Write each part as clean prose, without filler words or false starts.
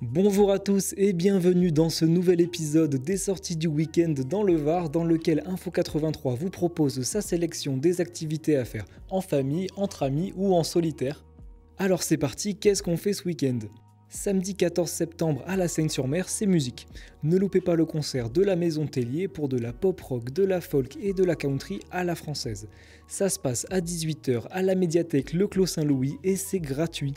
Bonjour à tous et bienvenue dans ce nouvel épisode des sorties du week-end dans le Var, dans lequel Info83 vous propose sa sélection des activités à faire en famille, entre amis ou en solitaire. Alors c'est parti, qu'est-ce qu'on fait ce week-end ? Samedi 14 septembre à la Seine-sur-Mer, c'est musique. Ne loupez pas le concert de la Maison Tellier pour de la pop rock, de la folk et de la country à la française. Ça se passe à 18h à la médiathèque Le Clos Saint-Louis et c'est gratuit.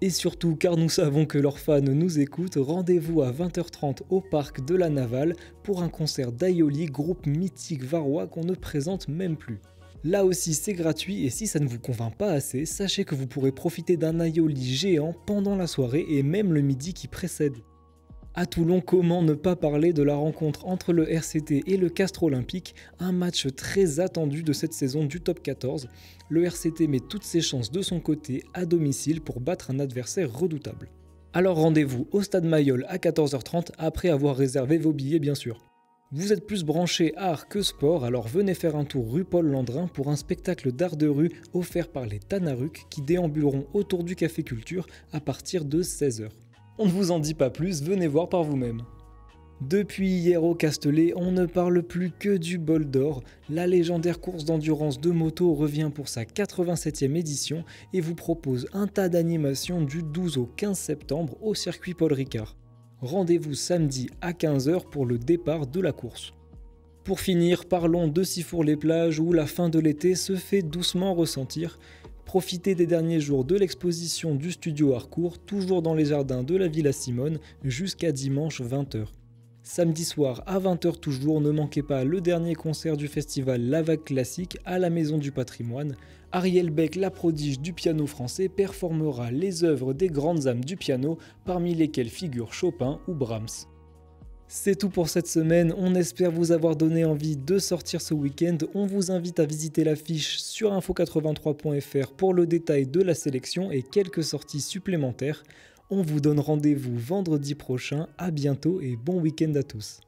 Et surtout, car nous savons que leurs fans nous écoutent, rendez-vous à 20h30 au parc de la Navale pour un concert d'Aioli, groupe mythique varois qu'on ne présente même plus. Là aussi c'est gratuit et si ça ne vous convainc pas assez, sachez que vous pourrez profiter d'un Aioli géant pendant la soirée et même le midi qui précède. À Toulon, comment ne pas parler de la rencontre entre le RCT et le Castres Olympique, un match très attendu de cette saison du top 14. Le RCT met toutes ses chances de son côté à domicile pour battre un adversaire redoutable. Alors rendez-vous au Stade Mayol à 14h30 après avoir réservé vos billets bien sûr. Vous êtes plus branché art que sport, alors venez faire un tour rue Paul Landrin pour un spectacle d'art de rue offert par les Tanaruc qui déambuleront autour du Café Culture à partir de 16h. On ne vous en dit pas plus, venez voir par vous-même. Depuis hier au Castellet, on ne parle plus que du bol d'or. La légendaire course d'endurance de moto revient pour sa 87e édition et vous propose un tas d'animations du 12 au 15 septembre au circuit Paul Ricard. Rendez-vous samedi à 15h pour le départ de la course. Pour finir, parlons de Sifour-les-Plages où la fin de l'été se fait doucement ressentir. Profitez des derniers jours de l'exposition du studio Harcourt, toujours dans les jardins de la Villa Simone, jusqu'à dimanche 20h. Samedi soir à 20h toujours, ne manquez pas le dernier concert du festival La Vague Classique à la Maison du Patrimoine. Ariel Beck, la prodige du piano français, performera les œuvres des grandes âmes du piano, parmi lesquelles figurent Chopin ou Brahms. C'est tout pour cette semaine, on espère vous avoir donné envie de sortir ce week-end. On vous invite à visiter l'affiche sur info83.fr pour le détail de la sélection et quelques sorties supplémentaires. On vous donne rendez-vous vendredi prochain, à bientôt et bon week-end à tous.